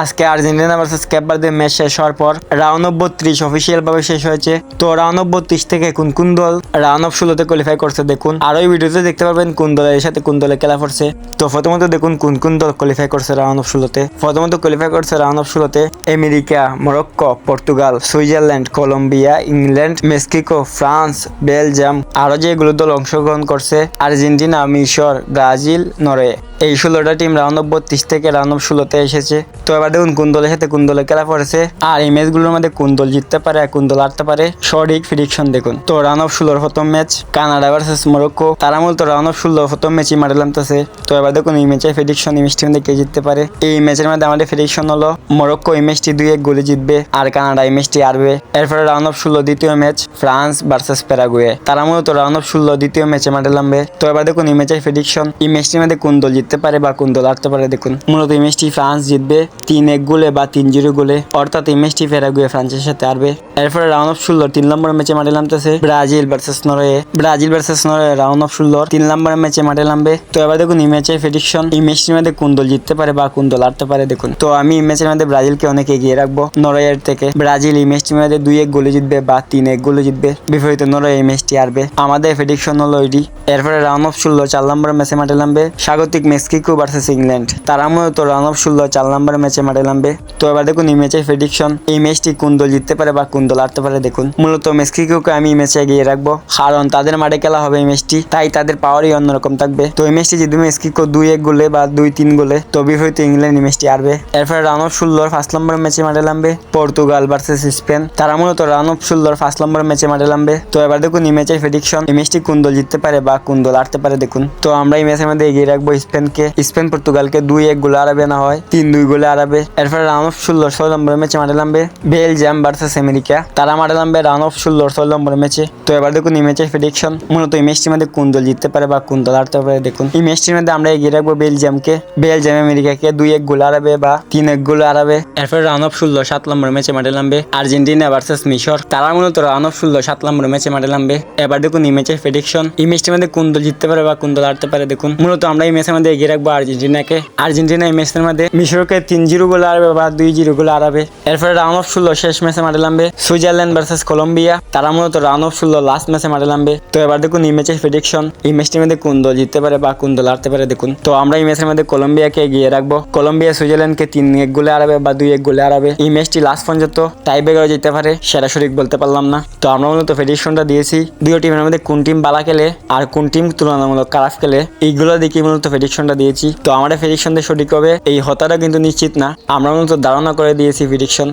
আজকে Argentina versus Cape Verde match শেষ হওয়ার পর রাউন্ড অফ 32 অফিসিয়াল ভাবে শেষ হয়েছে। তো রাউন্ড অফ 32 থেকে কোন কোন দল রাউন্ড অফ 16তে কোয়ালিফাই করছে দেখুন, আর ওই ভিডিওতে দেখতে পারবেন কোন দলের সাথে কোন দলে খেলা পড়ছে। তো প্রথমত দেখুন কোন কোন দল কোয়ালিফাই করছে রাউন্ড অফ 16তে। প্রথমত কোয়ালিফাই করছে রাউন্ড অফ 16তে America, Morocco, Portugal, Switzerland, Colombia, England, Mexico, France, Belgium, আরো যেগুলো দল অংশগ্রহণ করছে আর্জেন্টিনা, মিশর, ব্রাজিল, নরওয়ে। এই 16টা টিম রাউন্ড অফ 32 থেকে রাউন্ড অফ 16তে এসেছে। তো এবার দেখুন কোন দলের সাথে কোন দলে খেলা পড়েছে আর এই ম্যাচগুলোর মধ্যে কোন দল জিততে পারে আর কোন দল হারতে পারে সঠিক প্রেডিকশন দেখুন। তো রাউন্ড অফ 16 প্রথম ম্যাচ কানাডা ভার্সেস মরক্কো, তারা মূলত রাউন্ড অফ 16 প্রথম ম্যাচই মাঠে নামতেছে। তো এবার দেখুন এই ম্যাচের প্রেডিকশন, এই ম্যাচটির মধ্যে কে জিততে পারে। এই ম্যাচের মধ্যে আমাদের প্রেডিকশন হলো মরক্কো এই ম্যাচটি 2-1 গোলে জিতবে আর কানাডা এই ম্যাচটি হারবে। এরপরে রাউন্ড অফ 16 দ্বিতীয় ম্যাচ ফ্রান্স ভার্সেস প্যারাগুয়ে, তারা মূলত রাউন্ড অফ 16 দ্বিতীয় ম্যাচে মাঠে নামবে। তো এবার দেখুন এই ম্যাচের প্রেডিকশন, এই ম্যাচটির মধ্যে কোন দল জিততে পারে বা কোন দল হারতে পারে দেখুন। মূলত এই ম্যাচটি ফ্রান্স জিতবে 3-1 গোলে বা 3-0 গোলে, অর্থাৎ এই ম্যাচটি প্যারাগুয়ে ফ্রান্সের সাথে হারবে। এরপরে রাউন্ড অফ 16 3 নম্বর ম্যাচে মাঠে নামতেছে Brazil versus Norway, Brazil versus Norway round of 16 3 নম্বর ম্যাচে মাঠে নামবে। তো এবার দেখুন এই ম্যাচের প্রেডিকশন, এই ম্যাচটির মধ্যে কোন দল জিততে পারে বা কোন দল হারতে পারে দেখুন। তো আমি এই ম্যাচের মধ্যে ব্রাজিলকে অনেক এগিয়ে রাখবো নরওয়ের থেকে। ব্রাজিল এই ম্যাচটির মধ্যে 2-1 গোলে জিতবে বা 3-1 গোলে জিতবে, বিপরীত নরওয়ে এই ম্যাচটি হারবে। আমাদের প্রেডিকশন হলো এটি। এরপরে রাউন্ড অফ 16 4 নম্বর ম্যাচে মাঠে নামবে স্বাগতিক মেক্সিকো ভার্সেস ইংল্যান্ড, তারা মূলত রাউন্ড অফ 16 4 নম্বর ম্যাচে মাঠে নামবে। তো এবার দেখুন এই ম্যাচের প্রেডিকশন, এই ম্যাচটি কোন দল জিততে পারে বা কোন দল হারতে পারে দেখুন। মূলত মেক্সিকোকে আমি এই ম্যাচে এগিয়ে রাখবো, কারণ তাদের মাঠে খেলা হবে এই ম্যাচটি, তাই তাদের পাওয়ারই অন্যরকম থাকবে। তো এই ম্যাচটি জিতবে মেক্সিকো 2-1 গোলে বা 2-3 গোলে, তো বিপরীত ইংল্যান্ড এই ম্যাচটি হারবে। এরপরে রাউন্ড অফ 16 5 নম্বর ম্যাচে মাঠে নামবে পর্তুগাল ভার্সেস স্পেন, তারা মূলত রাউন্ড অফ 16 5 নম্বর ম্যাচে মাঠে নামবে। তো এবার দেখুন এই ম্যাচের প্রেডিকশন, এই ম্যাচটি কোন দল জিততে পারে বা কোন দল হারতে পারে দেখুন। তো আমরা এই ম্যাচের মধ্যে এগিয়ে রাখবো স্পেনকে, স্পেন পর্তুগালকে 2-1 গোলে হারাবে, না হয় 3-2 গোলে হারাবে। এরপরে রাউন্ড অফ 16 6 নম্বর ম্যাচে মাঠে নামবে বেলজিয়াম ভার্সেস আমেরিকা, তারা মাঠে নামবে রাউন্ড অফ 16 6 নম্বর ম্যাচে। তো এবার দেখুন এই ম্যাচের প্রেডিকশন, মূলত এই ম্যাচটির মধ্যে কোন দল জিততে পারে বা কোন দল হারতে পারে দেখুন। এই ম্যাচটির মধ্যে আমরা এগিয়ে রাখবো বেলজিয়ামকে, বেলজিয়াম আমেরিকাকে 2-1 গোলে হারাবে বা 3-1 গোলে হারাবে। এরপরে রাউন্ড অফ 16 7 নম্বর ম্যাচে মাঠে নামবে আর্জেন্টিনা ভার্সেস মিশর, তারা মূলত রাউন্ড অফ 16 7 নম্বর ম্যাচে মাঠে নামবে। এবার দেখুন এই ম্যাচের প্রেডিকশন, এই ম্যাচটির মধ্যে কোন দল জিততে পারে বা কোন দল হারতে পারে দেখুন। মূলত আমরা এই ম্যাচের মধ্যে এগিয়ে রাখবো আর্জেন্টিনাকে, আর্জেন্টিনা এই ম্যাচের মধ্যে মিশরকে 3-0 গোলে হারাবে বা 2-0 গোলে হারাবে। এরপরে রাউন্ড অফ 16 শেষ ম্যাচে মাঠে নামবে সুইজারল্যান্ড ভার্সেস কলম্বিয়া, তারা মূলত রাউন্ড অফ 16 লাস্ট ম্যাচে মাঠে নামবে। তো এবার দেখুন এই ম্যাচের প্রেডিকশন, এই ম্যাচটির মধ্যে কোন দল জিততে পারে বা কোন দল হারতে পারে দেখুন। তো আমরা এই ম্যাচের মধ্যে কলম্বিয়াকে এগিয়ে রাখবো, কলম্বিয়া সুইজারল্যান্ডকে 3-1 গোলে হারাবে বা 2-1 গোলে হারাবে। এই ম্যাচটি লাস্ট পর্যন্ত টাই ব্রেকারে যেতে পারে, সেটা সঠিক বলতে পারলাম না। তো আমরা মূলত প্রেডিকশনটা দিয়েছি দুই টিমের মধ্যে কোন টিম ভালো খেলে আর কোন টিম তুলনামূলক খারাপ খেলে, এইগুলো দেখে মূলত প্রেডিকশনটা দিয়েছি। তো আমাদের প্রেডিকশন সঠিক হবে এই হতাটা কিন্তু নিশ্চিত না, আমরা মূলত ধারণা করে দিয়েছি প্রেডিকশন।